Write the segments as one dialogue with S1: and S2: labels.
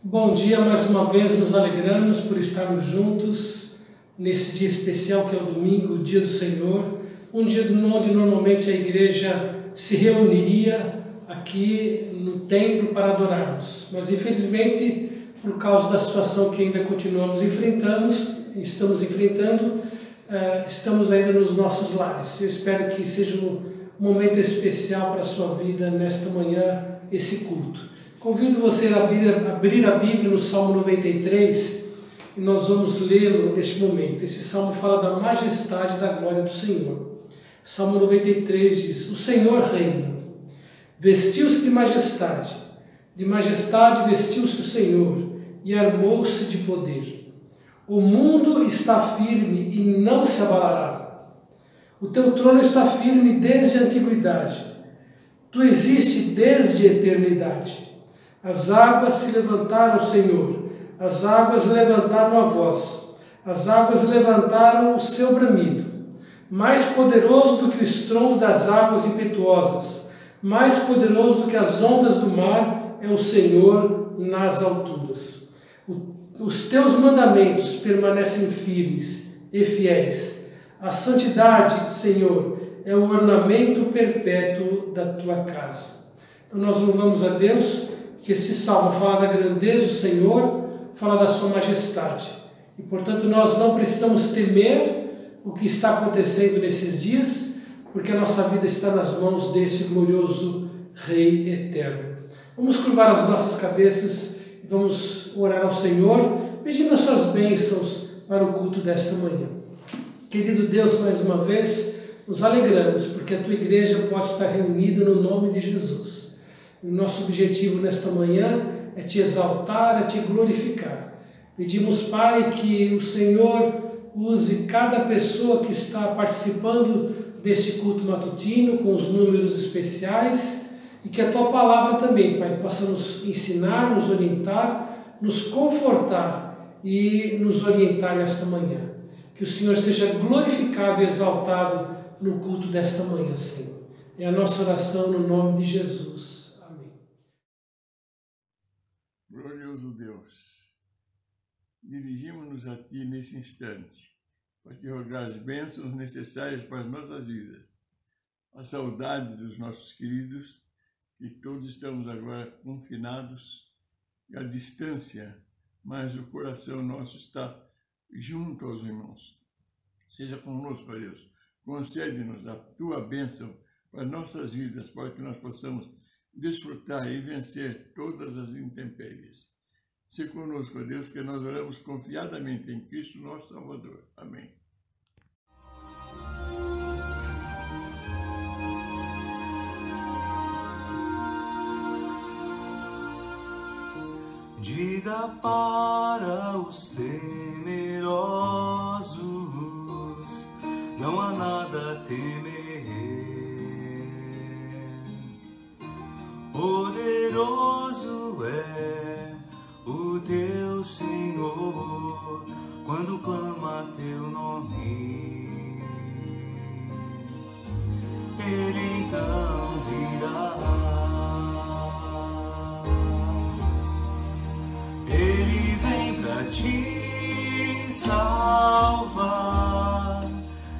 S1: Bom dia, mais uma vez nos alegramos por estarmos juntos nesse dia especial que é o domingo, o dia do Senhor, um dia onde normalmente a igreja se reuniria aqui no templo para adorarmos, mas infelizmente por causa da situação que ainda estamos enfrentando, estamos ainda nos nossos lares. Eu espero que seja um momento especial para a sua vida nesta manhã, esse culto. Convido você a abrir a Bíblia no Salmo 93 e nós vamos lê-lo neste momento. Esse salmo fala da majestade e da glória do Senhor. Salmo 93 diz: O Senhor reina, vestiu-se de majestade vestiu-se o Senhor e armou-se de poder. O mundo está firme e não se abalará. O teu trono está firme desde a antiguidade. Tu existes desde a eternidade. As águas se levantaram, Senhor, as águas levantaram a voz, as águas levantaram o seu bramido. Mais poderoso do que o estrondo das águas impetuosas, mais poderoso do que as ondas do mar é o Senhor nas alturas. Os teus mandamentos permanecem firmes e fiéis. A santidade, Senhor, é o ornamento perpétuo da tua casa. Então nós louvamos a Deus que esse salmo fala da grandeza do Senhor, fala da sua majestade. E, portanto, nós não precisamos temer o que está acontecendo nesses dias, porque a nossa vida está nas mãos desse glorioso Rei eterno. Vamos curvar as nossas cabeças e vamos orar ao Senhor, pedindo as suas bênçãos para o culto desta manhã. Querido Deus, mais uma vez, nos alegramos, porque a tua igreja pode estar reunida no nome de Jesus. O nosso objetivo nesta manhã é te exaltar, é te glorificar. Pedimos, Pai, que o Senhor use cada pessoa que está participando deste culto matutino com os números especiais e que a tua palavra também, Pai, possa nos ensinar, nos orientar, nos confortar e nos orientar nesta manhã. Que o Senhor seja glorificado e exaltado no culto desta manhã, Senhor. É a nossa oração no nome de Jesus.
S2: Glorioso Deus, dirigimos-nos a Ti nesse instante, para Te rogar as bênçãos necessárias para as nossas vidas, a saudade dos nossos queridos, que todos estamos agora confinados à distância, mas o coração nosso está junto aos irmãos. Seja conosco, ó Deus, concede-nos a Tua bênção para nossas vidas, para que nós possamos desfrutar e vencer todas as intempéries. Se conosco, ó Deus, que nós oramos confiadamente em Cristo, nosso Salvador. Amém.
S3: Diga para os temerosos, não há nada a temer. Poderoso é o teu Senhor, quando clama teu nome, Ele então virá. Ele vem pra te salvar,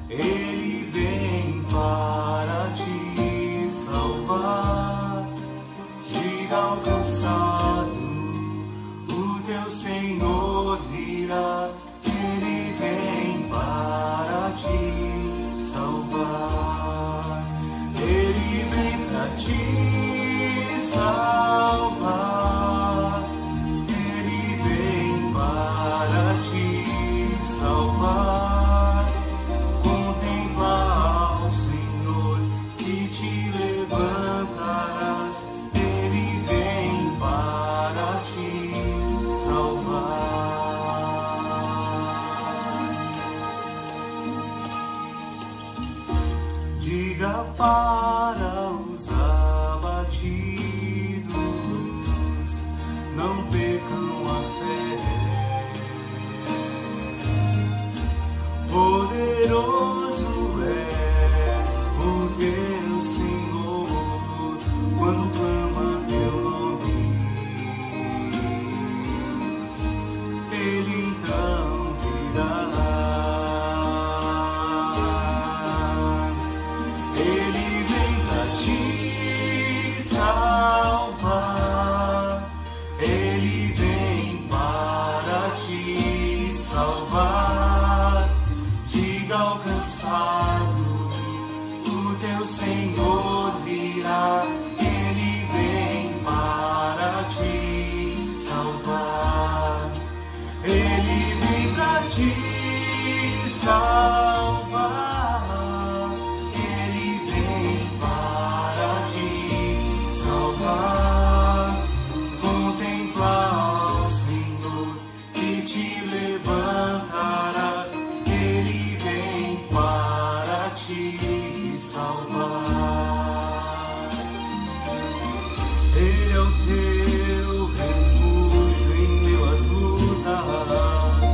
S3: Ele vem para te salvar. Alcançado, o teu Senhor virá, Ele vem para te salvar, Ele vem para te salvar, Ele vem para te salvar. Contempla ao Senhor que te levantarás, diga para os abatidos, não percam a fé. Poderoso é o teu Senhor, quando clama teu nome. Meu refúgio em meio às lutas,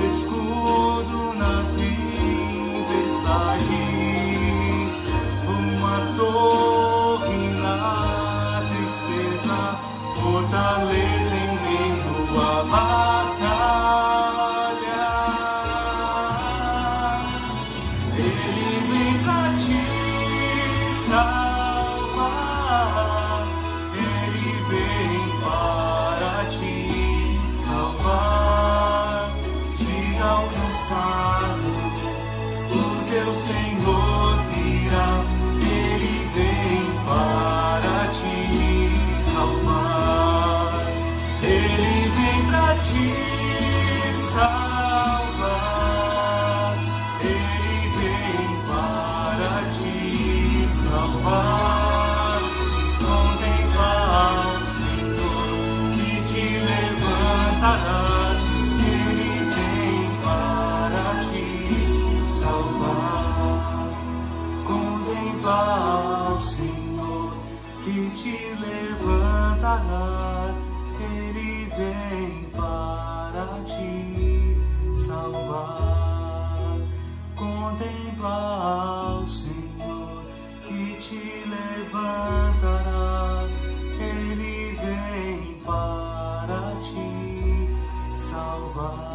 S3: escudo na tempestade, uma torre na tristeza, fortaleza em meio à batalha. Ele vem pra te salvar, Ele vem para te salvar, te alcançado, o teu Senhor virá. Ele vem para te salvar, Ele vem pra te salvar, Ele vem para te salvar. Contempla ao Senhor que te levantarás, Ele vem para te salvar. Contempla ao Senhor que te levantará, Ele vem para te salvar. Contempla ao Senhor que te levantará, Ele vem para te salvar.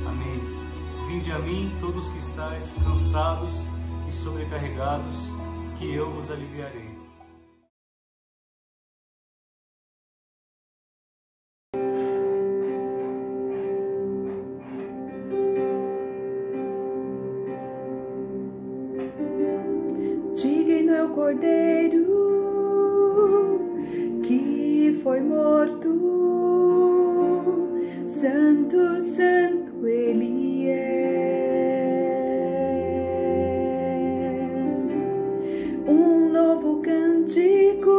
S3: Amém. Vinde a mim, todos que estáis cansados e sobrecarregados, que eu vos aliviarei.
S4: Digno é o Cordeiro que foi morto, santo, santo Ele é. Um novo cântico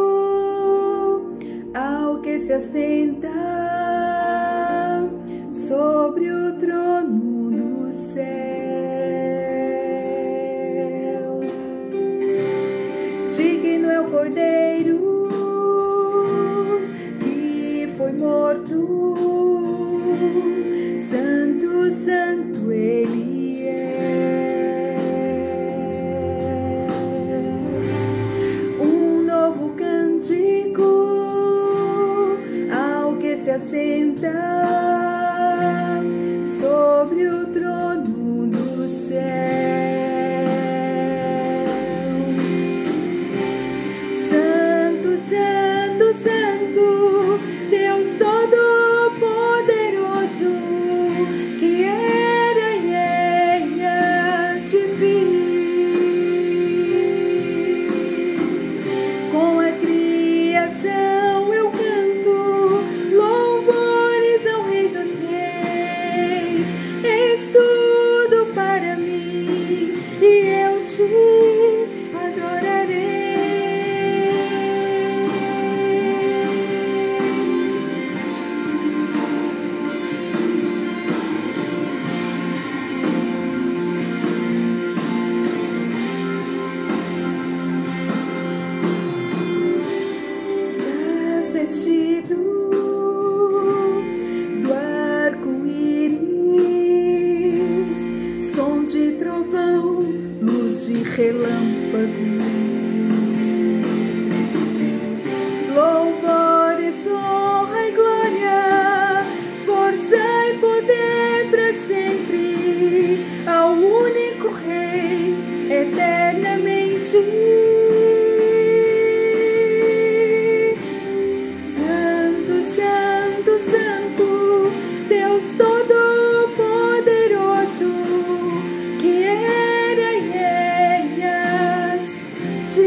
S4: ao que se assenta sobre o trono do céu. Digno é o Cordeiro que foi morto, santo, santo Ele é. Um novo cântico ao que se assenta sobre o trono do céu. Louvores, honra e glória, força e poder para sempre, ao único Rei eternamente. Santo, Santo, Santo, Deus Todo-Poderoso, que era e és, te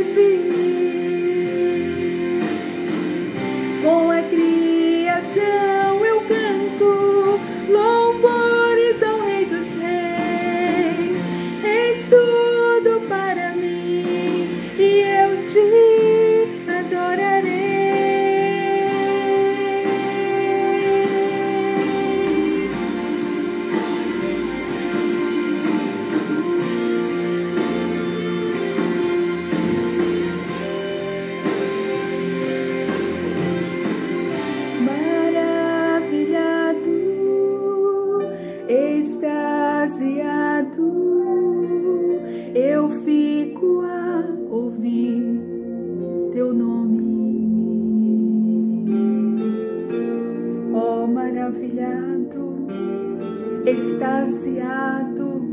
S4: extasiado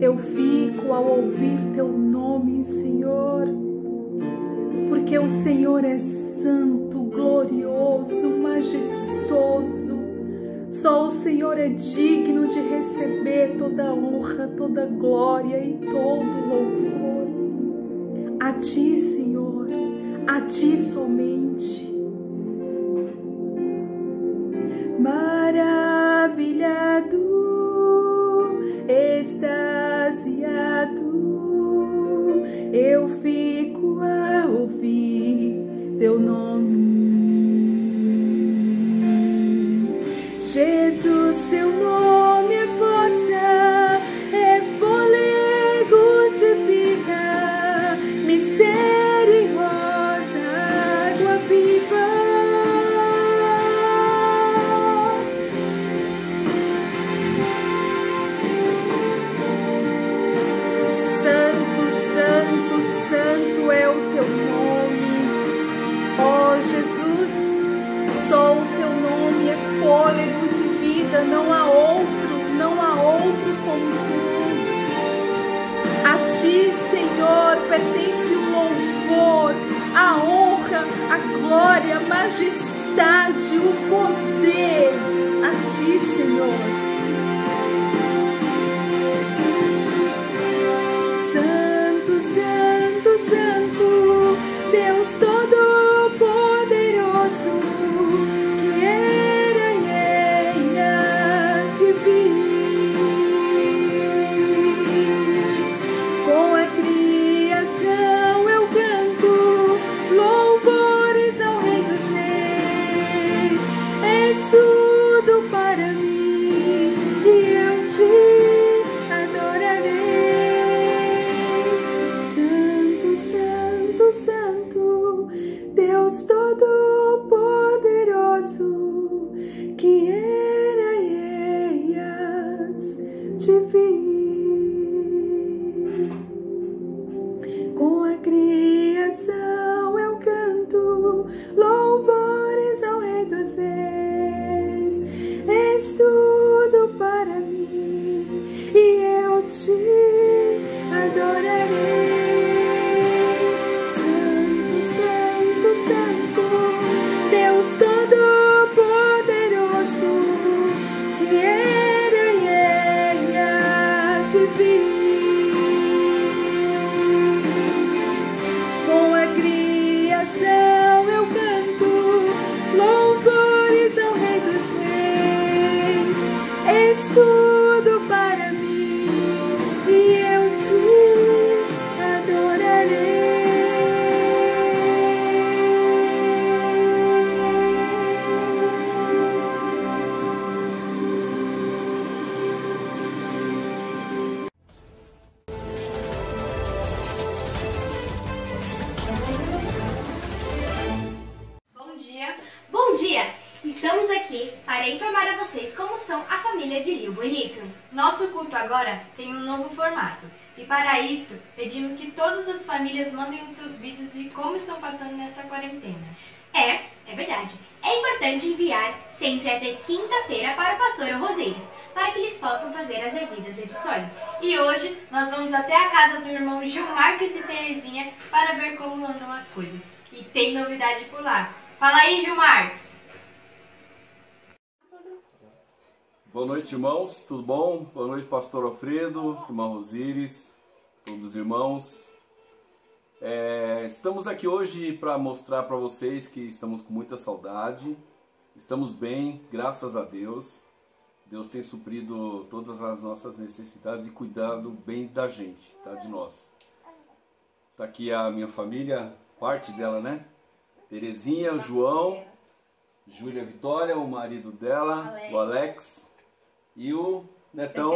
S4: eu fico ao ouvir teu nome, Senhor, porque o Senhor é santo, glorioso, majestoso. Só o Senhor é digno de receber toda honra, toda glória e todo louvor. A Ti, Senhor, a Ti somente. Maravilhado, extasiado, eu fico a ouvir teu nome. Jesus, teu nome é força, é fôlego de vida, misteriosa água viva. Santo, santo, santo é o teu nome, ó Jesus, só o teu nome é fôlego de vida, não há outro como tu. A Ti, Senhor, pertence o louvor, a honra, a glória, a majestade, o poder. A Ti, Senhor. Santo, santo, santo, Deus Todo-Poderoso, que era e hás de vir. Com a criação eu canto louvores ao Rei dos Reis. És tudo para mim e eu te adorarei. Santo, santo, santo, Deus Todo-Poderoso, que era e hás de vir. Com a criação eu canto louvores ao Rei dos Reis. És tudo para mim e eu te adorarei. Santo, santo, santo, Deus Todo-Poderoso, que era e hás de vir. Com a criação eu canto louvores ao Rei dos Reis. És tudo para mim e eu te adorarei.
S5: Bom dia! Bom dia! Estamos aqui para informar a vocês como estão a família de Rio Bonito.
S6: Nosso culto agora tem um novo formato e para isso pedimos que todas as famílias mandem os seus vídeos de como estão passando nessa quarentena.
S5: É verdade. É importante enviar sempre até quinta-feira para o pastor Roseiros, para que eles possam fazer as devidas edições.
S6: E hoje nós vamos até a casa do irmão Gilmarques e Terezinha para ver como andam as coisas. E tem novidade por lá. Fala aí, Gilmarques!
S7: Boa noite, irmãos, tudo bom? Boa noite, pastor Alfredo, irmão Osíris, todos os irmãos. Estamos aqui hoje para mostrar para vocês que estamos com muita saudade, estamos bem, graças a Deus. Deus tem suprido todas as nossas necessidades e cuidado bem da gente, tá? De nós. Tá aqui a minha família, parte dela, né? Terezinha, o João, Júlia Vitória, o marido dela, o Alex e o netão,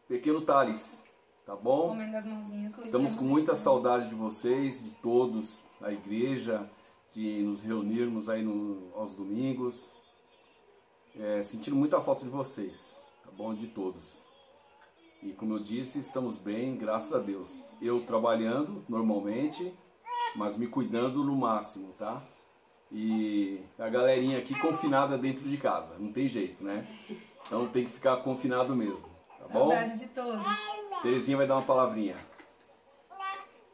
S7: pequeno Thales, tá bom? Estamos com muita saudade de vocês, de todos, a igreja, de nos reunirmos aí aos domingos, sentindo muita falta de vocês, tá bom? De todos. E como eu disse, estamos bem, graças a Deus. Eu trabalhando normalmente, mas me cuidando no máximo, tá? E a galerinha aqui confinada dentro de casa, não tem jeito, né? Então tem que ficar confinado mesmo, tá bom?
S8: Saudade de todos.
S7: Terezinha vai dar uma palavrinha.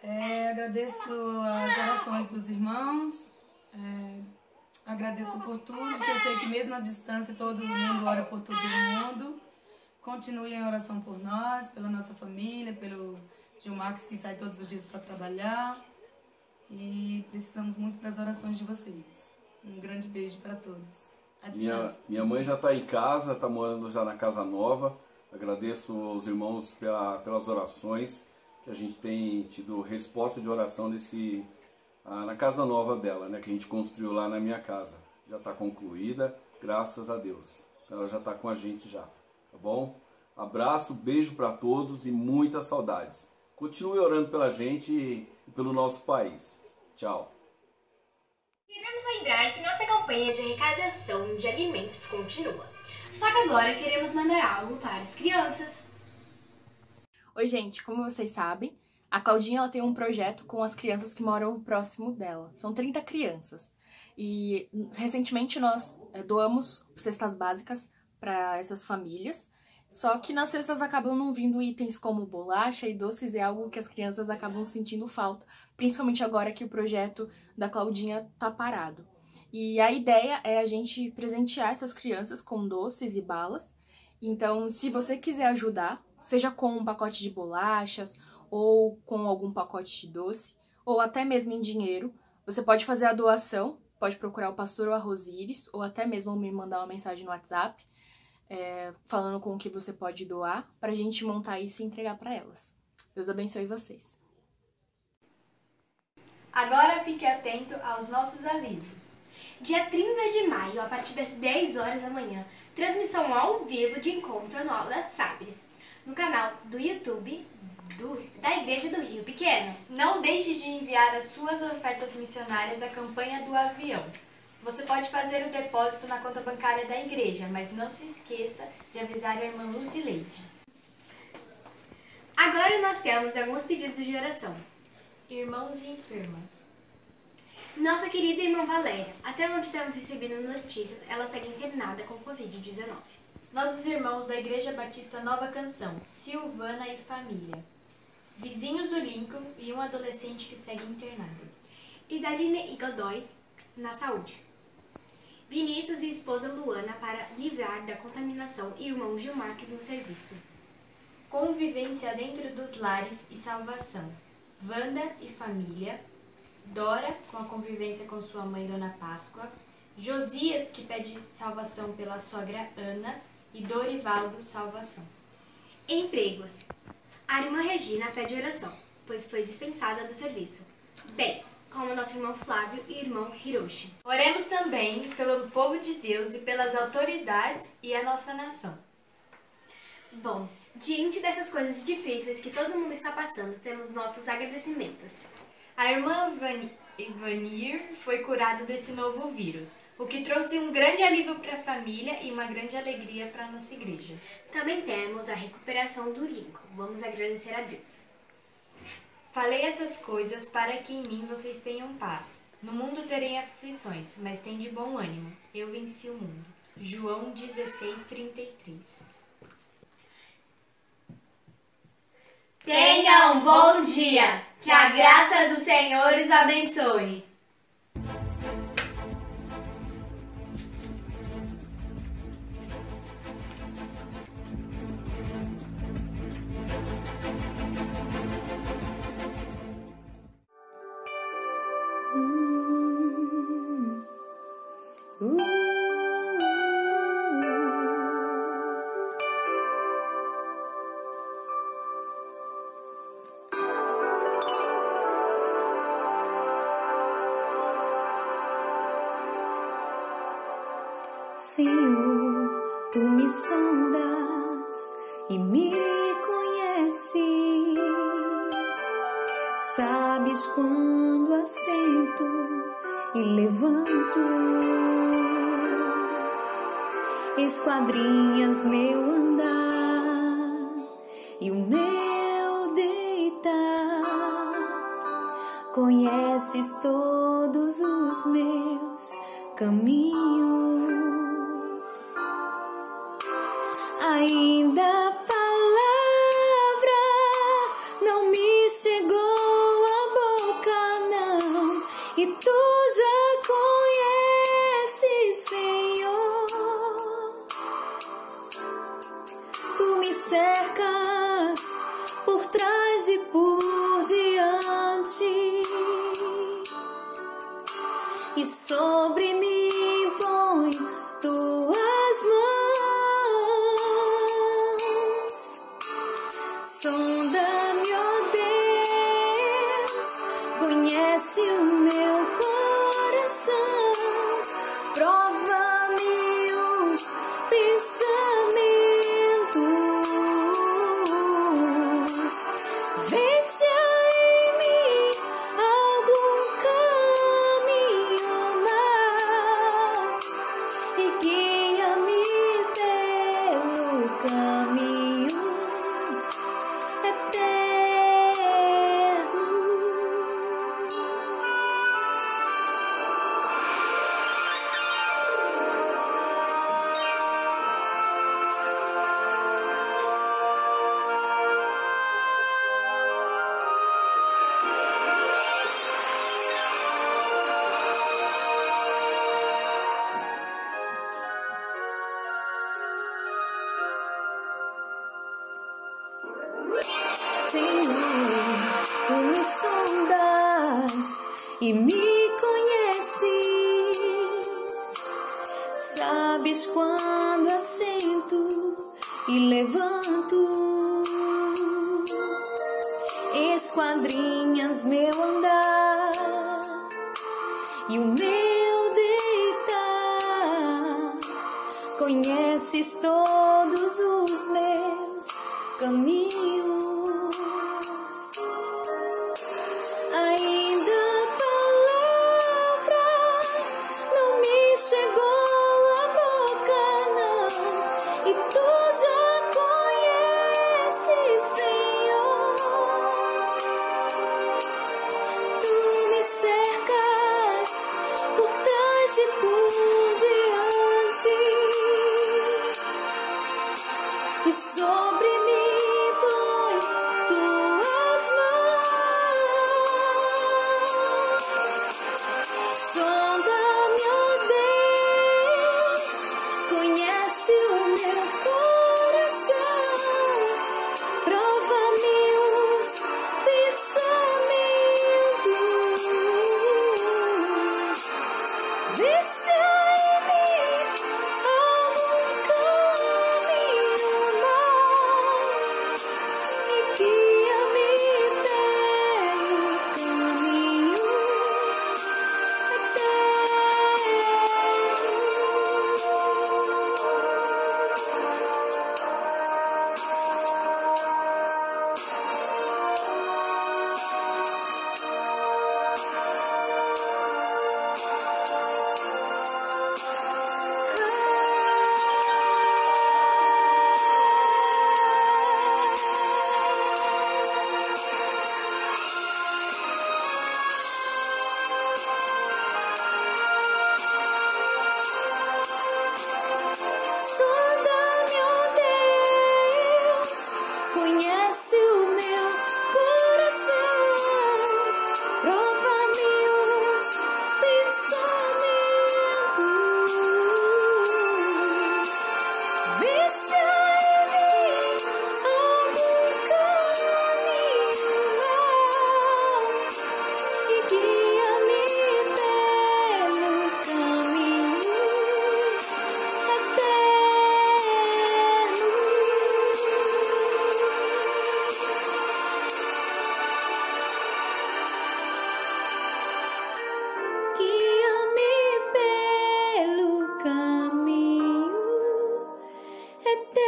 S8: Agradeço as orações dos irmãos. Agradeço por tudo, porque eu sei que mesmo à distância todo mundo ora por todo mundo. Continue em oração por nós, pela nossa família, pelo Gilmarcos que sai todos os dias para trabalhar. E precisamos muito das orações de vocês. Um grande beijo para todos. À distância.
S7: Minha mãe já está em casa, está morando já na casa nova. Agradeço aos irmãos pelas orações, que a gente tem tido resposta de oração na casa nova dela, né, que a gente construiu lá na minha casa. Já está concluída, graças a Deus. Então ela já está com a gente já, tá bom? Abraço, beijo para todos e muitas saudades. Continue orando pela gente e pelo nosso país. Tchau.
S5: Queremos lembrar que nossa campanha de arrecadação de alimentos continua. Só que agora queremos mandar algo para as crianças.
S9: Oi, gente, como vocês sabem, a Claudinha ela tem um projeto com as crianças que moram próximo dela. São 30 crianças. E recentemente nós doamos cestas básicas para essas famílias. Só que nas cestas acabam não vindo itens como bolacha e doces, é algo que as crianças acabam sentindo falta, principalmente agora que o projeto da Claudinha tá parado. E a ideia é a gente presentear essas crianças com doces e balas. Então, se você quiser ajudar, seja com um pacote de bolachas ou com algum pacote de doce, ou até mesmo em dinheiro, você pode fazer a doação, pode procurar o pastor ou a Rosíris, ou até mesmo me mandar uma mensagem no WhatsApp, falando com o que você pode doar, pra gente montar isso e entregar pra elas. Deus abençoe vocês.
S6: Agora fique atento aos nossos avisos.
S5: Dia 30 de maio, a partir das 10 horas da manhã, transmissão ao vivo de encontro anual das Sabres, no canal do YouTube da Igreja do Rio Pequeno.
S6: Não deixe de enviar as suas ofertas missionárias da campanha do avião. Você pode fazer o depósito na conta bancária da igreja, mas não se esqueça de avisar a irmã Luzileide.
S5: Agora nós temos alguns pedidos de oração.
S6: Irmãos e enfermas.
S5: Nossa querida irmã Valéria, até onde temos recebido notícias, ela segue internada com Covid-19.
S6: Nossos irmãos da Igreja Batista Nova Canção, Silvana e família. Vizinhos do Lincoln e um adolescente que segue internado.
S5: Idaline e Godoy, na saúde. Vinícius e esposa Luana para livrar da contaminação e irmão Gilmarques no serviço.
S6: Convivência dentro dos lares e salvação. Wanda e família. Dora com a convivência com sua mãe Dona Páscoa. Josias que pede salvação pela sogra Ana e Dorivaldo salvação.
S5: Empregos. A irmã Regina pede oração, pois foi dispensada do serviço. Bem, como nosso irmão Flávio e irmão Hiroshi.
S6: Oremos também pelo povo de Deus e pelas autoridades e a nossa nação.
S5: Bom, diante dessas coisas difíceis que todo mundo está passando, temos nossos agradecimentos.
S6: A irmã Ivanir foi curada desse novo vírus, o que trouxe um grande alívio para a família e uma grande alegria para a nossa igreja.
S5: Também temos a recuperação do Lincoln. Vamos agradecer a Deus.
S6: Falei essas coisas para que em mim vocês tenham paz. No mundo terem aflições, mas tem de bom ânimo. Eu venci o mundo. João 16:33.
S5: Tenha um bom dia. Que a graça do Senhor os abençoe.
S4: Senhor, tu me sondas e me conheces, sabes quando assento e levanto, esquadrinhas meu andar e o meu deitar, conheces todos os meus caminhos. não me chegou à boca, não. E tu já conheces, Senhor. Tu me cercas por trás e por diante, e sobre mim põe tuas mãos. Sonda-me, ó Deus, conhece o meu coração, prova-me os pensamentos, vê se há em mim algum caminho mau e guia-me pelo caminho eterno. Senhor, tu me sondas e me conheces, sabes quando assento e levanto, esquadrinhas meu andar e o meu deitar, conheces todos os meus caminhos. Ainda a palavra não me chegou à boca, não, e tu já conheces, Senhor. Tu me cercas por trás e por diante, e sobre mim põe tuas mãos. Sonda-me, ó Deus, conhece o meu coração, prova-me os pensamentos, vê se há em mim algum caminho mau e guia-me pelo caminho Sonda-me, ó Deus, conhece o meu coração, prova-me os pensamentos, vê se há em mim algum caminho mau e guia-me pelo caminho eterno. Guia-me pelo caminho eterno.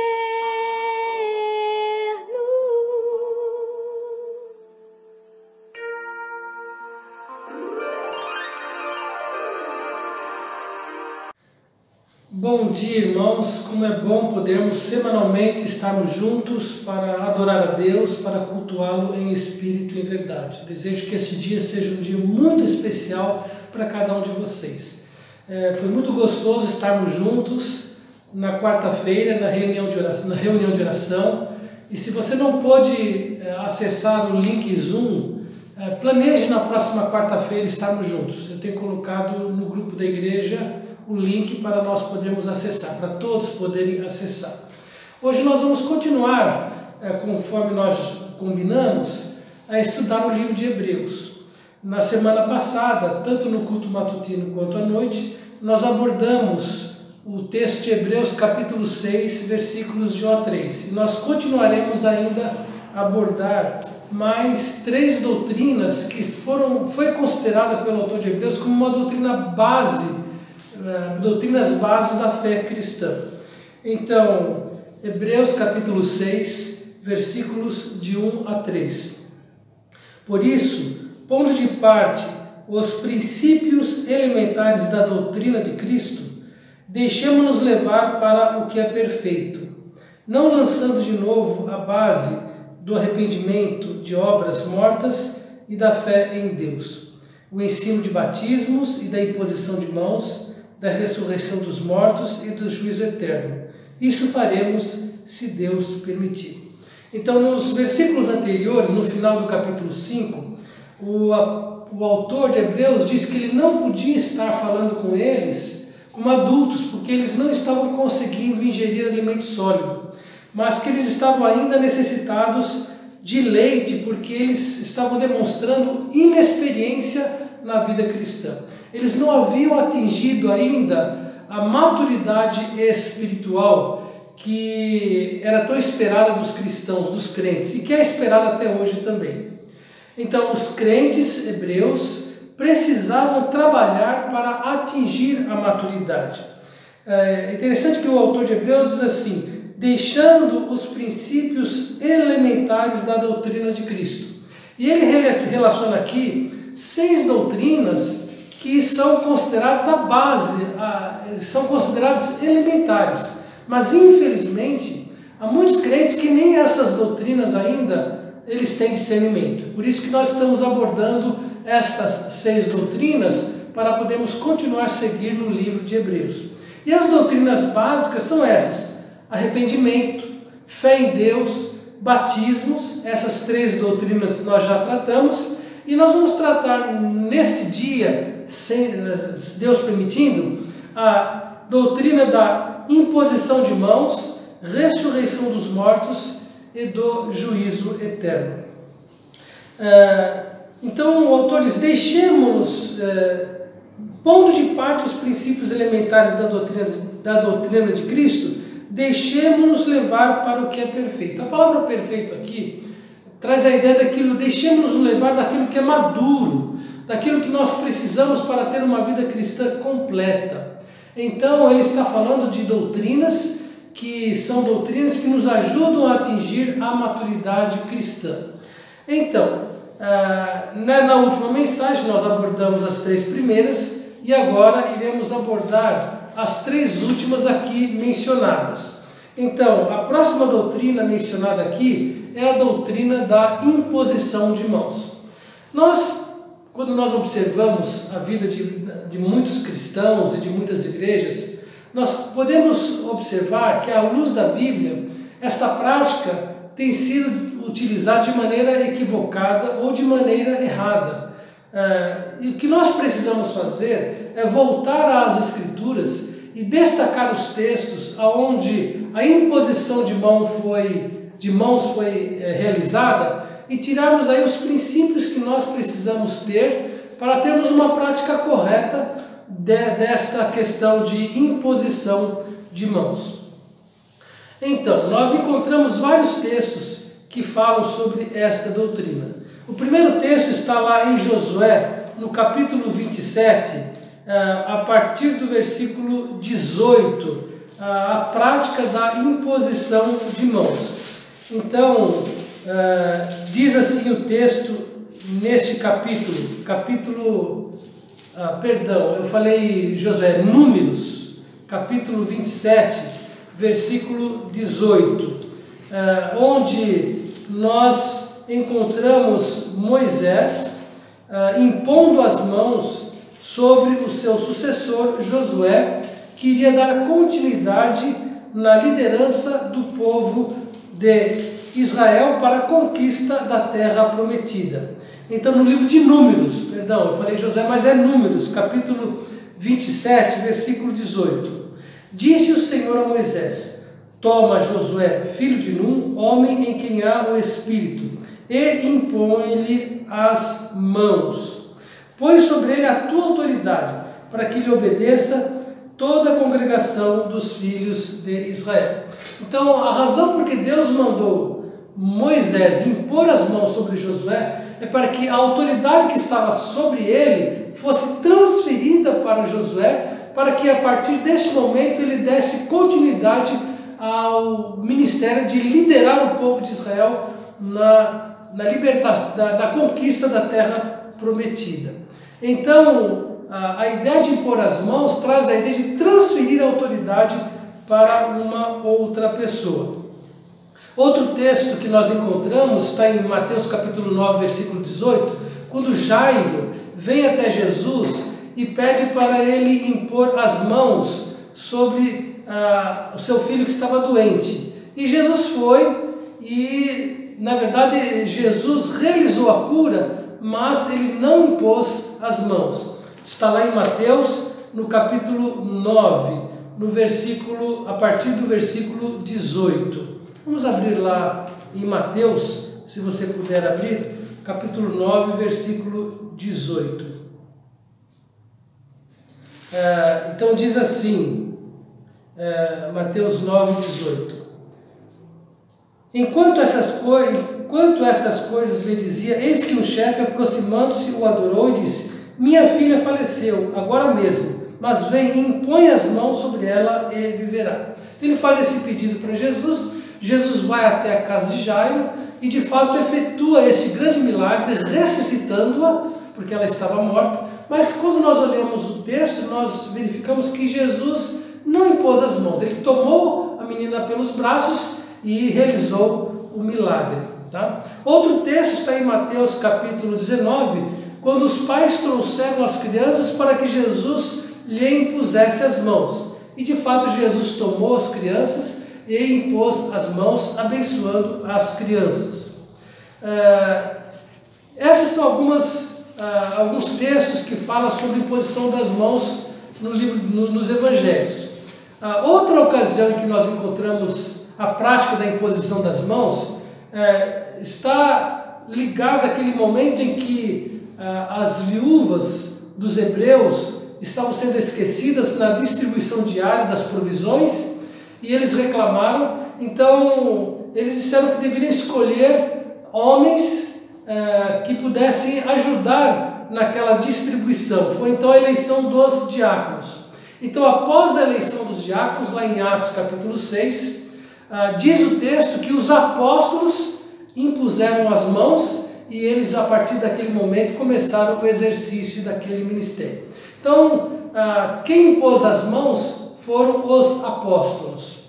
S1: Bom dia, irmãos. Como é bom podermos semanalmente estarmos juntos para adorar a Deus, para cultuá-lo em espírito e em verdade. Desejo que esse dia seja um dia muito especial para cada um de vocês. Foi muito gostoso estarmos juntos na quarta-feira, na reunião de oração. E se você não pôde acessar o link Zoom, planeje na próxima quarta-feira estarmos juntos. Eu tenho colocado no grupo da igreja o link para nós podermos acessar, para todos poderem acessar. Hoje nós vamos continuar, conforme nós combinamos, a estudar o livro de Hebreus. Na semana passada, tanto no culto matutino quanto à noite, nós abordamos o texto de Hebreus capítulo 6, versículos de 1 a 3. E nós continuaremos ainda a abordar mais 3 doutrinas que foi considerada pelo autor de Hebreus como uma doutrina base, doutrinas bases da fé cristã. Então, Hebreus capítulo 6, versículos de 1 a 3. Por isso, pondo de parte os princípios elementares da doutrina de Cristo, deixemos-nos levar para o que é perfeito, não lançando de novo a base do arrependimento de obras mortas e da fé em Deus, o ensino de batismos e da imposição de mãos, da ressurreição dos mortos e do juízo eterno. Isso faremos se Deus permitir. Então, nos versículos anteriores, no final do capítulo 5, o autor de Hebreus diz que ele não podia estar falando com eles como adultos, porque eles não estavam conseguindo ingerir alimento sólido, mas que eles estavam ainda necessitados de leite, porque eles estavam demonstrando inexperiência na vida cristã. Eles não haviam atingido ainda a maturidade espiritual que era tão esperada dos cristãos, dos crentes, e que é esperada até hoje também. Então, os crentes hebreus precisavam trabalhar para atingir a maturidade. É interessante que o autor de Hebreus diz assim: deixando os princípios elementares da doutrina de Cristo. E ele relaciona aqui 6 doutrinas que são consideradas a base, são consideradas elementares. Mas, infelizmente, há muitos crentes que nem essas doutrinas ainda eles têm discernimento. Por isso que nós estamos abordando estas 6 doutrinas para podermos continuar a seguir no livro de Hebreus. E as doutrinas básicas são essas: arrependimento, fé em Deus, batismos, essas 3 doutrinas que nós já tratamos, e nós vamos tratar neste dia, Deus permitindo, a doutrina da imposição de mãos, ressurreição dos mortos e do juízo eterno. Então o autor diz: deixemos-nos, pondo de parte os princípios elementares da doutrina de Cristo, deixemos-nos levar para o que é perfeito. A palavra perfeito aqui traz a ideia daquilo, deixemos-nos levar daquilo que é maduro, daquilo que nós precisamos para ter uma vida cristã completa. Então ele está falando de doutrinas que são doutrinas que nos ajudam a atingir a maturidade cristã. Então, na última mensagem nós abordamos as 3 primeiras e agora iremos abordar as 3 últimas aqui mencionadas. Então, a próxima doutrina mencionada aqui é a doutrina da imposição de mãos. Quando nós observamos a vida de muitos cristãos e de muitas igrejas, nós podemos observar que, à luz da Bíblia, esta prática tem sido utilizada de maneira equivocada ou de maneira errada. E o que nós precisamos fazer é voltar às Escrituras e destacar os textos onde a imposição de mãos foi realizada e tirarmos aí os princípios que nós precisamos ter para termos uma prática correta desta questão de imposição de mãos. Então, nós encontramos vários textos que falam sobre esta doutrina. O primeiro texto está lá em Josué, no capítulo 27, a partir do versículo 18, a prática da imposição de mãos. Então, diz assim o texto neste eu falei Josué, Números, capítulo 27, versículo 18, onde nós encontramos Moisés impondo as mãos sobre o seu sucessor Josué, que iria dar continuidade na liderança do povo de Israel para a conquista da terra prometida. Então, no livro de Números, perdão, eu falei Josué, mas é Números, capítulo 27, versículo 18. Disse o Senhor a Moisés: toma Josué, filho de Num, homem em quem há o Espírito, e impõe-lhe as mãos. Põe sobre ele a tua autoridade, para que lhe obedeça toda a congregação dos filhos de Israel. Então, a razão por que Deus mandou Moisés impor as mãos sobre Josué é para que a autoridade que estava sobre ele fosse transferida para Josué, para que a partir deste momento ele desse continuidade ao ministério de liderar o povo de Israel na libertação, na conquista da terra prometida. Então, a ideia de impor as mãos traz a ideia de transferir a autoridade para uma outra pessoa. Outro texto que nós encontramos está em Mateus capítulo 9, versículo 18, quando Jairo vem até Jesus e pede para ele impor as mãos sobre o seu filho que estava doente. E Jesus foi e, na verdade, Jesus realizou a cura, mas ele não impôs as mãos. Está lá em Mateus, no capítulo 9, no versículo, a partir do versículo 18. Vamos abrir lá em Mateus, se você puder abrir, capítulo 9, versículo 18. Então diz assim, Mateus 9, 18. Enquanto estas coisas lhe dizia, eis que um chefe, aproximando-se, o adorou e disse: minha filha faleceu, agora mesmo, mas vem e impõe as mãos sobre ela e viverá. Então ele faz esse pedido para Jesus. Jesus vai até a casa de Jairo e de fato efetua esse grande milagre, ressuscitando-a, porque ela estava morta. Mas quando nós olhamos o texto, nós verificamos que Jesus não impôs as mãos. Ele tomou a menina pelos braços e realizou o milagre. Tá? Outro texto está em Mateus capítulo 19, quando os pais trouxeram as crianças para que Jesus lhe impusesse as mãos. E de fato Jesus tomou as crianças e impôs as mãos, abençoando as crianças. Essas são alguns textos que falam sobre a imposição das mãos nos evangelhos. Outra ocasião em que nós encontramos a prática da imposição das mãos está ligada àquele momento em que as viúvas dos hebreus estavam sendo esquecidas na distribuição diária das provisões, e eles reclamaram. Então eles disseram que deveriam escolher homens que pudessem ajudar naquela distribuição. Foi então a eleição dos diáconos. Então, após a eleição dos diáconos, lá em Atos capítulo 6, diz o texto que os apóstolos impuseram as mãos e eles, a partir daquele momento, começaram o exercício daquele ministério. Então, quem impôs as mãos foram os apóstolos.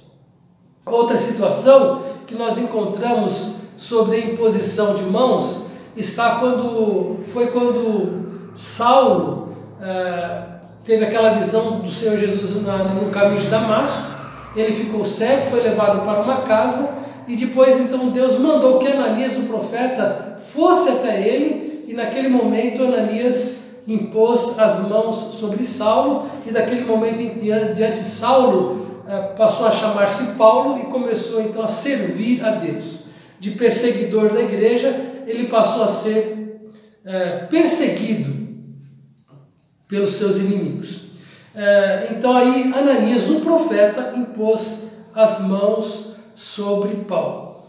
S1: Outra situação que nós encontramos sobre a imposição de mãos está quando Saulo teve aquela visão do Senhor Jesus no caminho de Damasco. Ele ficou cego, foi levado para uma casa e depois então Deus mandou que Ananias, o profeta, fosse até ele, e naquele momento Ananias impôs as mãos sobre Saulo, e daquele momento em diante Saulo passou a chamar-se Paulo e começou então a servir a Deus. De perseguidor da igreja, ele passou a ser perseguido pelos seus inimigos. Então aí Ananias, o profeta, impôs as mãos sobre Paulo.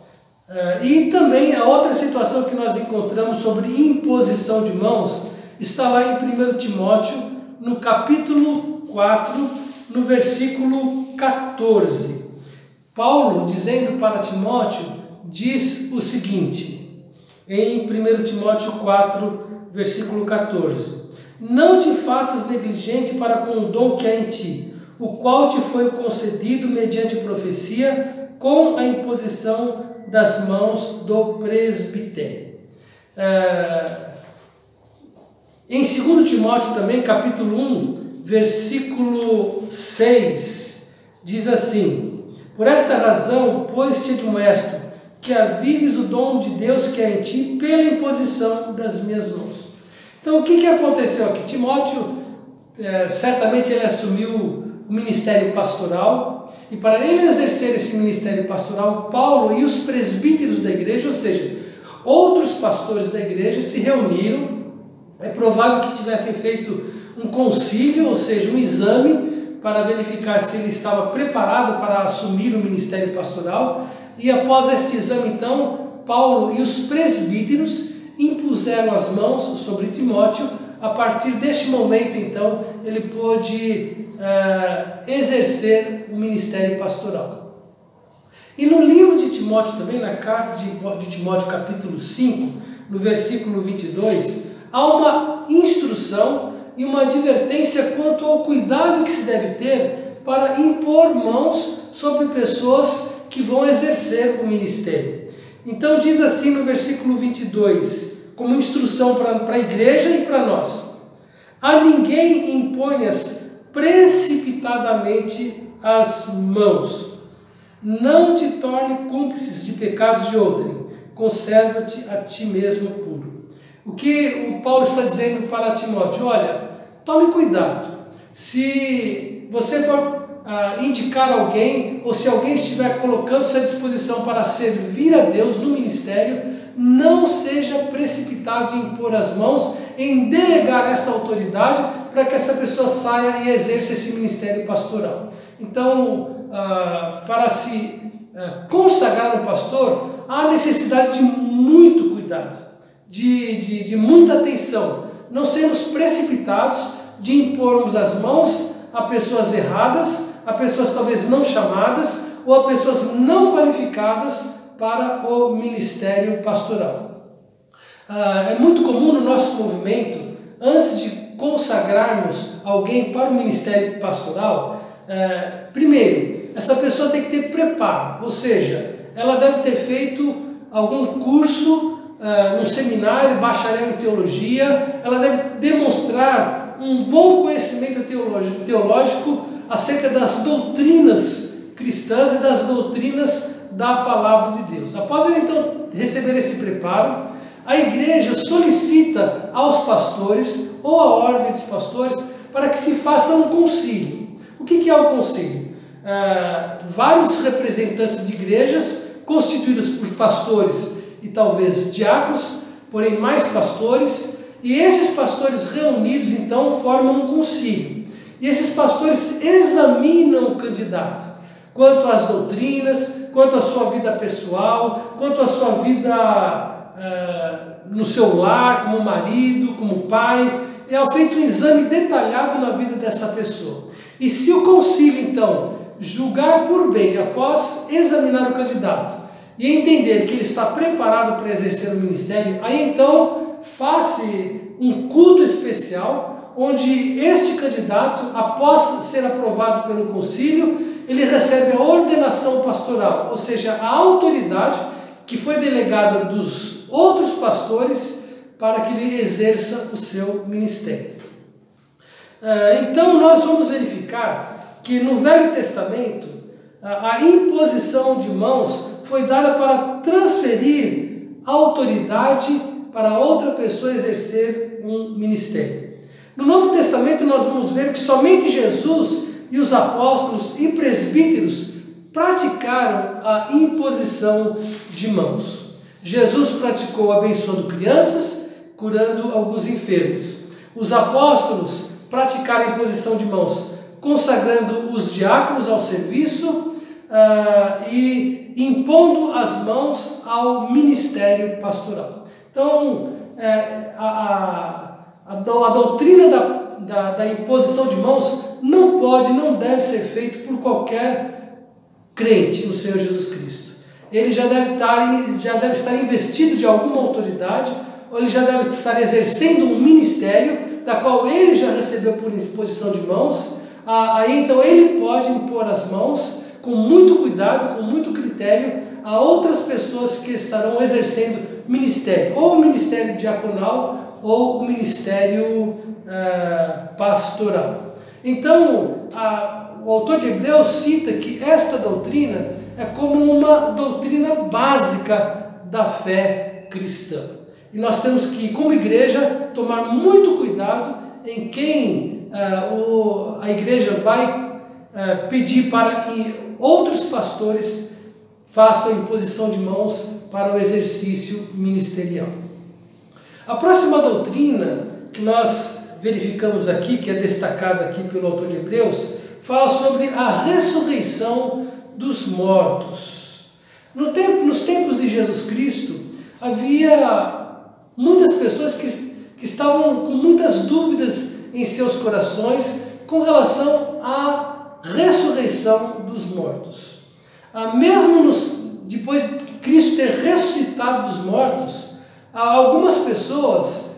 S1: E também a outra situação que nós encontramos sobre imposição de mãos está lá em 1 Timóteo, no capítulo 4, no versículo 14. Paulo, dizendo para Timóteo, diz o seguinte, em 1 Timóteo 4, versículo 14: não te faças negligente para com o dom que há em ti, o qual te foi concedido mediante profecia, com a imposição das mãos do presbitério. Em 2 Timóteo também, capítulo 1, versículo 6, diz assim: por esta razão, pois te admoesto, que avives o dom de Deus que é em ti pela imposição das minhas mãos. Então, o que aconteceu aqui? Timóteo, certamente ele assumiu o ministério pastoral, e para ele exercer esse ministério pastoral, Paulo e os presbíteros da igreja, ou seja, outros pastores da igreja, se reuniram. É provável que tivessem feito um concílio, ou seja, um exame, para verificar se ele estava preparado para assumir o ministério pastoral. E após este exame, então, Paulo e os presbíteros impuseram as mãos sobre Timóteo. A partir deste momento, então, ele pôde exercer o ministério pastoral. E no livro de Timóteo também, na carta de Timóteo capítulo 5, no versículo 22, há uma instrução e uma advertência quanto ao cuidado que se deve ter para impor mãos sobre pessoas que vão exercer o ministério. Então diz assim no versículo 22, como instrução para a igreja e para nós: a ninguém imponhas precipitadamente as mãos, não te torne cúmplices de pecados de outrem, conserva-te a ti mesmo puro. O que o Paulo está dizendo para Timóteo? Olha, tome cuidado. Se você for indicar alguém, ou se alguém estiver colocando-se à disposição para servir a Deus no ministério, não seja precipitado de impor as mãos em delegar essa autoridade para que essa pessoa saia e exerça esse ministério pastoral. Então, para se consagrar um pastor, há necessidade de muito cuidado, de muita atenção. Não sermos precipitados de impormos as mãos a pessoas erradas, a pessoas talvez não chamadas ou a pessoas não qualificadas para o ministério pastoral. É muito comum no nosso movimento, antes de consagrarmos alguém para o ministério pastoral, primeiro, essa pessoa tem que ter preparo, ou seja, ela deve ter feito algum curso, um seminário, bacharel em teologia, ela deve demonstrar um bom conhecimento teológico acerca das doutrinas cristãs e das doutrinas da palavra de Deus. Após ele então receber esse preparo, a igreja solicita aos pastores ou a ordem dos pastores para que se faça um concílio. O que é o concílio? Vários representantes de igrejas constituídos por pastores e talvez diáconos, porém mais pastores, e esses pastores reunidos então formam um concílio. E esses pastores examinam o candidato quanto às doutrinas, quanto à sua vida pessoal, quanto à sua vida no seu lar, como marido, como pai. É feito um exame detalhado na vida dessa pessoa. E se o concílio então julgar por bem, após examinar o candidato e entender que ele está preparado para exercer o ministério, aí então faça um culto especial, onde este candidato, após ser aprovado pelo concílio, ele recebe a ordenação pastoral, ou seja, a autoridade que foi delegada dos outros pastores para que ele exerça o seu ministério. Então nós vamos verificar que no Velho Testamento a imposição de mãos foi dada para transferir a autoridade para outra pessoa exercer um ministério. No Novo Testamento nós vamos ver que somente Jesus e os apóstolos e presbíteros praticaram a imposição de mãos. Jesus praticou abençoando crianças, curando alguns enfermos. Os apóstolos praticaram a imposição de mãos, consagrando os diáconos ao serviço e impondo as mãos ao ministério pastoral. Então, a doutrina da imposição de mãos não pode, não deve ser feita por qualquer crente no Senhor Jesus Cristo. Ele já deve estar investido de alguma autoridade, ou ele já deve estar exercendo um ministério da qual ele já recebeu por imposição de mãos. Aí então ele pode impor as mãos com muito cuidado, com muito critério, a outras pessoas que estarão exercendo ministério, ou o ministério diaconal, ou o ministério pastoral. Então, o autor de Hebreus cita que esta doutrina como uma doutrina básica da fé cristã. E nós temos que, como igreja, tomar muito cuidado em quem a igreja vai pedir para que outros pastores façam imposição de mãos para o exercício ministerial. A próxima doutrina que nós verificamos aqui, que é destacada aqui pelo autor de Hebreus, fala sobre a ressurreição dos mortos. Nos tempos de Jesus Cristo, havia muitas pessoas que estavam com muitas dúvidas em seus corações com relação à ressurreição dos mortos. Mesmo depois de Cristo ter ressuscitado dos mortos, há algumas pessoas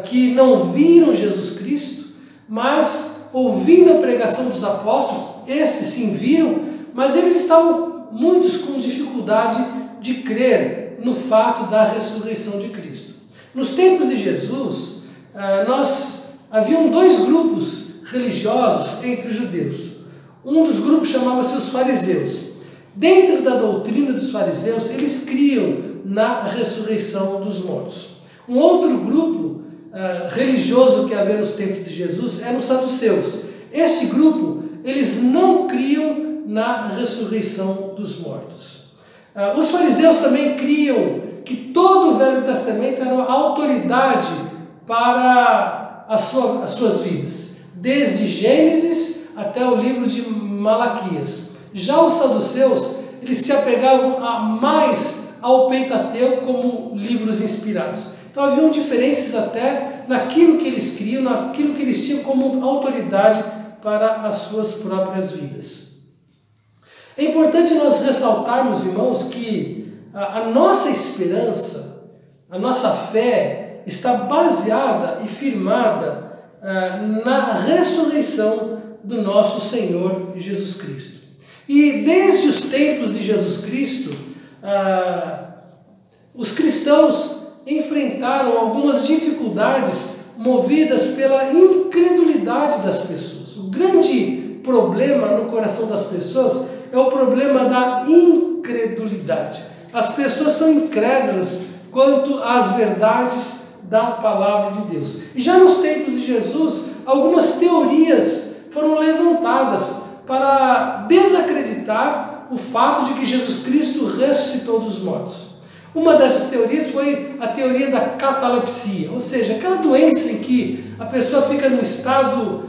S1: que não viram Jesus Cristo, mas ouvindo a pregação dos apóstolos, estes sim viram, mas eles estavam muitos com dificuldade de crer no fato da ressurreição de Cristo. Nos tempos de Jesus, haviam dois grupos religiosos entre os judeus. Um dos grupos chamava-se os fariseus. Dentro da doutrina dos fariseus, eles criam na ressurreição dos mortos. Um outro grupo religioso que havia nos tempos de Jesus eram os saduceus. Esse grupo, eles não criam na ressurreição dos mortos. Os fariseus também criam que todo o Velho Testamento era uma autoridade para as suas vidas, desde Gênesis até o livro de Malaquias. Já os saduceus, eles se apegavam mais ao Pentateuco como livros inspirados. Então haviam diferenças até naquilo que eles criam, naquilo que eles tinham como autoridade para as suas próprias vidas. É importante nós ressaltarmos, irmãos, que a nossa esperança, a nossa fé está baseada e firmada na ressurreição do nosso Senhor Jesus Cristo. E desde os tempos de Jesus Cristo, os cristãos enfrentaram algumas dificuldades movidas pela incredulidade das pessoas. O grande problema no coração das pessoas é o problema da incredulidade. As pessoas são incrédulas quanto às verdades da palavra de Deus. E já nos tempos de Jesus, algumas teorias foram levantadas para desacreditar o fato de que Jesus Cristo ressuscitou dos mortos. Uma dessas teorias foi a teoria da catalepsia, ou seja, aquela doença em que a pessoa fica num estado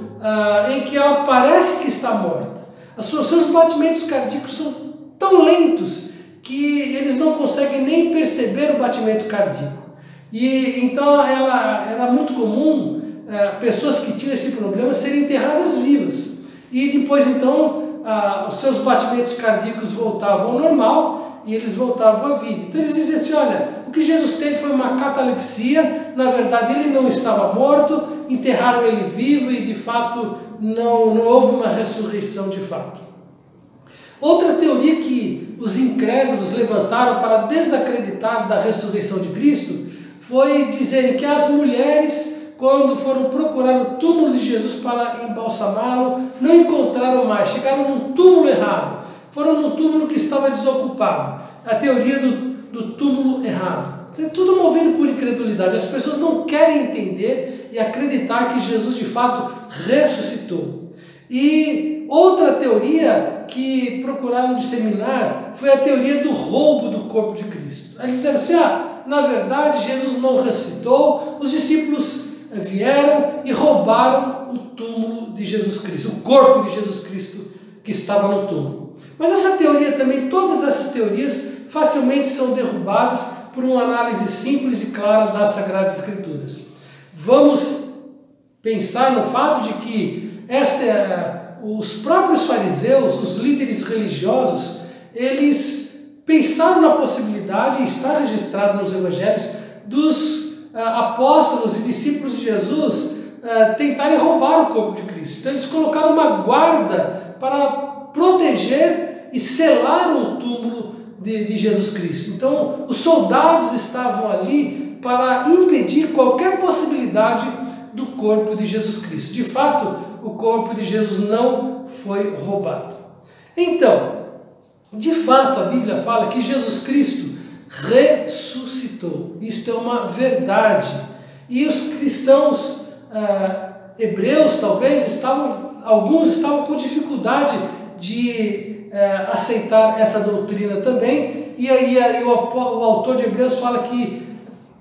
S1: em que ela parece que está morta. Seus batimentos cardíacos são tão lentos que eles não conseguem nem perceber o batimento cardíaco. E então era muito comum pessoas que tinham esse problema serem enterradas vivas. E depois então os seus batimentos cardíacos voltavam ao normal e eles voltavam à vida. Então eles diziam assim, olha, o que Jesus teve foi uma catalepsia, na verdade ele não estava morto, enterraram ele vivo e de fato não houve uma ressurreição de fato. Outra teoria que os incrédulos levantaram para desacreditar da ressurreição de Cristo foi dizerem que as mulheres, quando foram procurar o túmulo de Jesus para embalsamá-lo, não encontraram mais, chegaram num túmulo errado, foram num túmulo que estava desocupado, a teoria do túmulo errado. É tudo movido por incredulidade, as pessoas não querem entender e acreditar que Jesus de fato ressuscitou. E outra teoria que procuraram disseminar foi a teoria do roubo do corpo de Cristo. Eles disseram assim, na verdade Jesus não ressuscitou, os discípulos vieram e roubaram o túmulo de Jesus Cristo, o corpo de Jesus Cristo que estava no túmulo. Mas essa teoria também, todas essas teorias facilmente são derrubadas por uma análise simples e clara das Sagradas Escrituras. Vamos pensar no fato de que os próprios fariseus, os líderes religiosos, eles pensaram na possibilidade, e está registrado nos evangelhos, dos apóstolos e discípulos de Jesus tentarem roubar o corpo de Cristo. Então eles colocaram uma guarda para proteger e selar o túmulo de Jesus Cristo. Então os soldados estavam ali para impedir qualquer possibilidade do corpo de Jesus Cristo. De fato, o corpo de Jesus não foi roubado. Então, De fato, a Bíblia fala que Jesus Cristo ressuscitou. Isto é uma verdade. E os cristãos hebreus, talvez, alguns estavam com dificuldade de aceitar essa doutrina também. E aí o autor de Hebreus fala que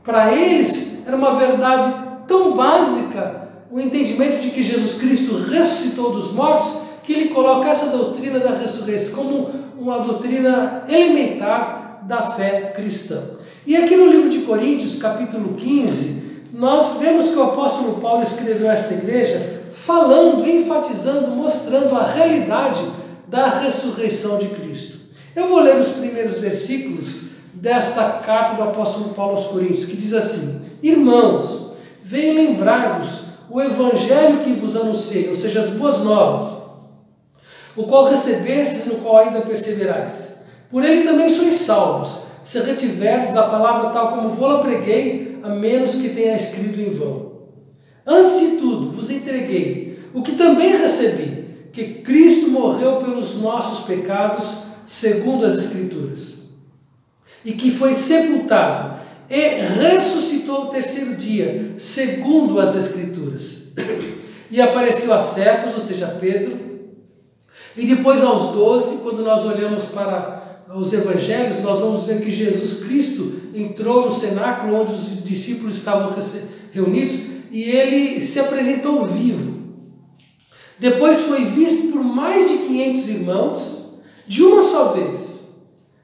S1: para eles era uma verdade tão básica o entendimento de que Jesus Cristo ressuscitou dos mortos, que ele coloca essa doutrina da ressurreição como uma doutrina elementar da fé cristã. E aqui no livro de Coríntios, capítulo 15, nós vemos que o apóstolo Paulo escreveu a esta igreja falando, enfatizando, mostrando a realidade da ressurreição de Cristo. Eu vou ler os primeiros versículos desta carta do apóstolo Paulo aos Coríntios, que diz assim: Irmãos, venho lembrar-vos o evangelho que vos anunciei, ou seja, as boas novas, o qual recebestes, no qual ainda perseverais. Por ele também sois salvos, se retiverdes a palavra tal como vou-la preguei, a menos que tenha escrito em vão. Antes de tudo, vos entreguei o que também recebi, que Cristo morreu pelos nossos pecados, segundo as Escrituras, e que foi sepultado e ressuscitou o terceiro dia, segundo as Escrituras. E apareceu a Cefas, ou seja, Pedro, e depois aos 12, quando nós olhamos para os evangelhos, nós vamos ver que Jesus Cristo entrou no cenáculo onde os discípulos estavam reunidos e ele se apresentou vivo. Depois foi visto por mais de 500 irmãos, de uma só vez,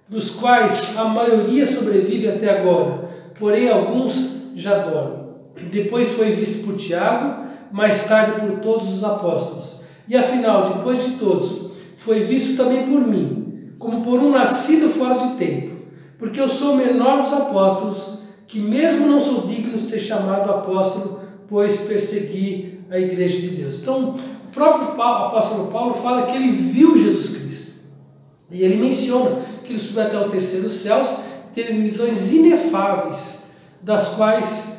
S1: dos quais a maioria sobrevive até agora, porém alguns já dormem. Depois foi visto por Tiago, mais tarde por todos os apóstolos. E afinal, depois de todos, foi visto também por mim, como por um nascido fora de tempo, porque eu sou o menor dos apóstolos, que mesmo não sou digno de ser chamado apóstolo, pois persegui a igreja de Deus. Então, o próprio apóstolo Paulo fala que ele viu Jesus Cristo. E ele menciona que ele subiu até o terceiro céu, teve visões inefáveis, das quais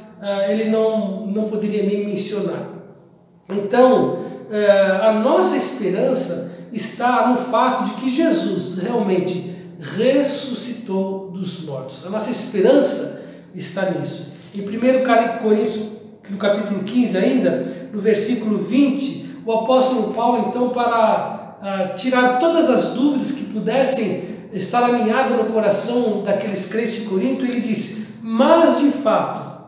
S1: ele não poderia nem mencionar. Então, a nossa esperança está no fato de que Jesus realmente ressuscitou dos mortos. A nossa esperança está nisso. Em 1 Coríntios, no capítulo 15 ainda, no versículo 20, o apóstolo Paulo, então, para tirar todas as dúvidas que pudessem estar alinhadas no coração daqueles crentes de Corinto, ele disse: mas de fato,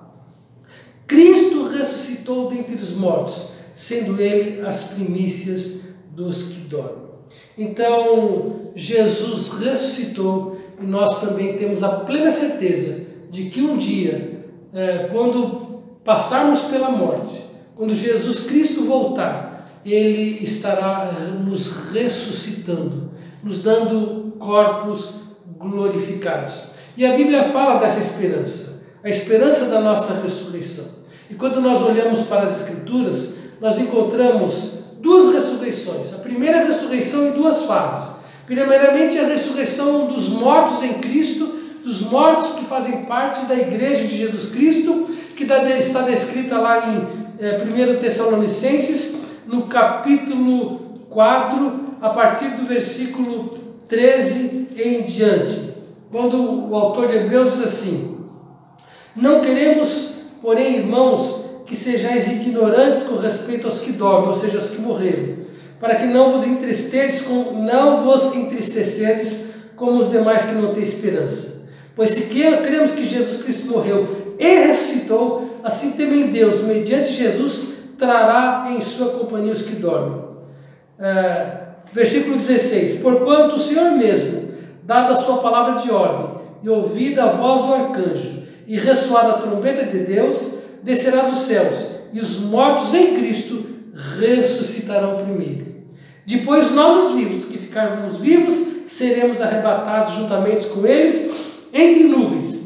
S1: Cristo ressuscitou dentre os mortos, sendo ele as primícias dos que dormem. Então, Jesus ressuscitou e nós também temos a plena certeza de que um dia, quando passarmos pela morte, quando Jesus Cristo voltar, ele estará nos ressuscitando, nos dando corpos glorificados. E a Bíblia fala dessa esperança, a esperança da nossa ressurreição. E quando nós olhamos para as Escrituras, nós encontramos duas ressurreições. A primeira ressurreição em duas fases. Primeiramente, a ressurreição dos mortos em Cristo, dos mortos que fazem parte da igreja de Jesus Cristo, que está descrita lá em 1 Tessalonicenses, no capítulo 4, a partir do versículo 13 em diante. Quando o autor de Hebreus diz assim: não queremos, porém, irmãos, que sejais ignorantes com respeito aos que dormem, ou seja, aos que morreram, para que não vos entristecerdes como os demais que não têm esperança. Pois se cremos que Jesus Cristo morreu e ressuscitou, assim também Deus, mediante Jesus, trará em sua companhia os que dormem. Versículo 16: porquanto o Senhor mesmo, dada a sua palavra de ordem, e ouvida a voz do arcanjo, e ressoada a trombeta de Deus, descerá dos céus, e os mortos em Cristo ressuscitarão primeiro. Depois nós, os vivos, que ficarmos vivos, seremos arrebatados juntamente com eles entre nuvens,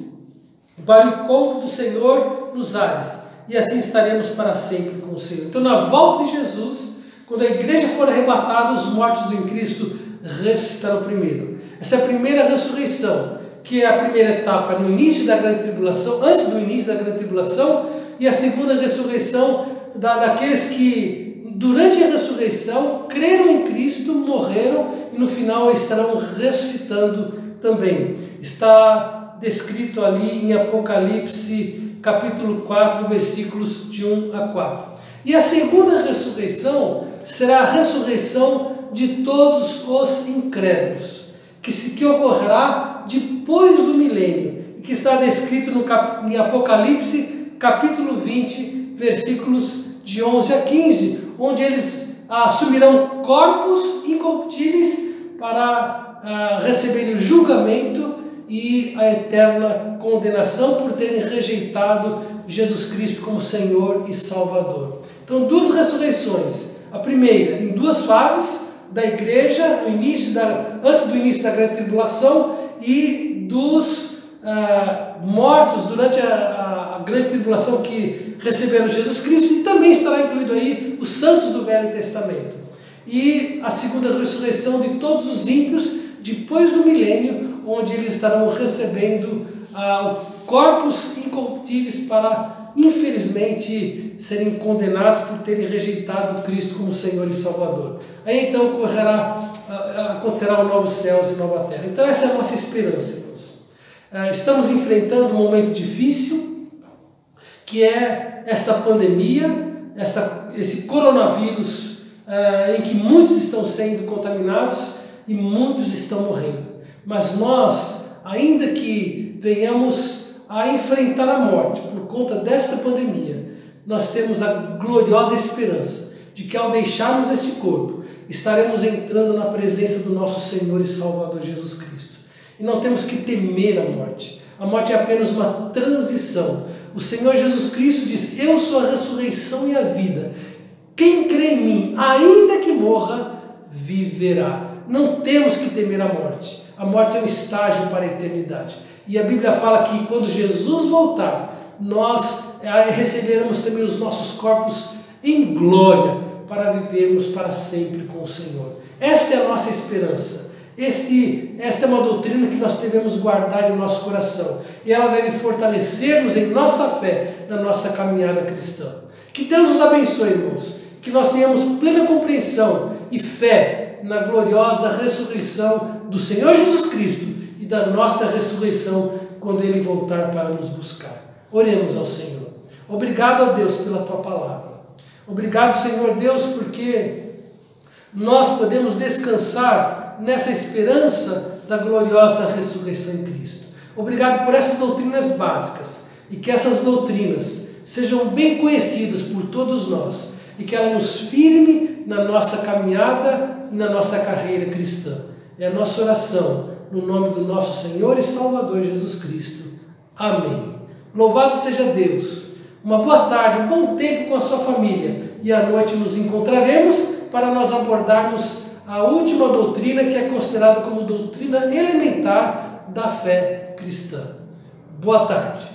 S1: para o encontro do Senhor nos ares, e assim estaremos para sempre com o Senhor. Então, na volta de Jesus, quando a igreja for arrebatada, os mortos em Cristo ressuscitarão primeiro. Essa é a primeira ressurreição, que é a primeira etapa no início da grande tribulação, antes do início da grande tribulação, e a segunda ressurreição daqueles que durante a ressurreição creram em Cristo, morreram e no final estarão ressuscitando também. Está descrito ali em Apocalipse capítulo 4, versículos de 1 a 4. E a segunda ressurreição será a ressurreição de todos os incrédulos, que ocorrerá depois do milênio, que está descrito em Apocalipse capítulo 20, versículos de 11 a 15, onde eles assumirão corpos incorruptíveis para receberem o julgamento e a eterna condenação por terem rejeitado Jesus Cristo como Senhor e Salvador. Então, duas ressurreições. A primeira, em duas fases da igreja, antes do início da grande tribulação, e dos mortos durante a grande tribulação que receberam Jesus Cristo, e também estará incluído aí os santos do Velho Testamento. E a segunda ressurreição de todos os ímpios depois do milênio, onde eles estarão recebendo corpos incorruptíveis para, infelizmente, serem condenados por terem rejeitado Cristo como Senhor e Salvador. Aí então acontecerá um novo céus e nova terra. Então essa é a nossa esperança, irmãos. Estamos enfrentando um momento difícil, que é esta pandemia, esse coronavírus, em que muitos estão sendo contaminados e muitos estão morrendo. Mas nós, ainda que venhamos a enfrentar a morte por conta desta pandemia, nós temos a gloriosa esperança de que ao deixarmos esse corpo, estaremos entrando na presença do nosso Senhor e Salvador Jesus Cristo. E não temos que temer a morte. A morte é apenas uma transição. O Senhor Jesus Cristo diz: eu sou a ressurreição e a vida. Quem crê em mim, ainda que morra, viverá. Não temos que temer a morte. A morte é um estágio para a eternidade. E a Bíblia fala que quando Jesus voltar, nós receberemos também os nossos corpos em glória para vivermos para sempre com o Senhor. Esta é a nossa esperança. Esta é uma doutrina que nós devemos guardar em nosso coração. E ela deve fortalecer-nos em nossa fé, na nossa caminhada cristã. Que Deus nos abençoe, irmãos. Que nós tenhamos plena compreensão e fé na gloriosa ressurreição do Senhor Jesus Cristo e da nossa ressurreição quando Ele voltar para nos buscar. Oremos ao Senhor. Obrigado a Deus pela Tua palavra. Obrigado, Senhor Deus, porque nós podemos descansar nessa esperança da gloriosa ressurreição em Cristo. Obrigado por essas doutrinas básicas e que essas doutrinas sejam bem conhecidas por todos nós e que ela nos firme na nossa caminhada e na nossa carreira cristã. É a nossa oração no nome do nosso Senhor e Salvador Jesus Cristo. Amém. Louvado seja Deus. Uma boa tarde, um bom tempo com a sua família e à noite nos encontraremos para nós abordarmos a última doutrina que é considerada como doutrina elementar da fé cristã. Boa tarde.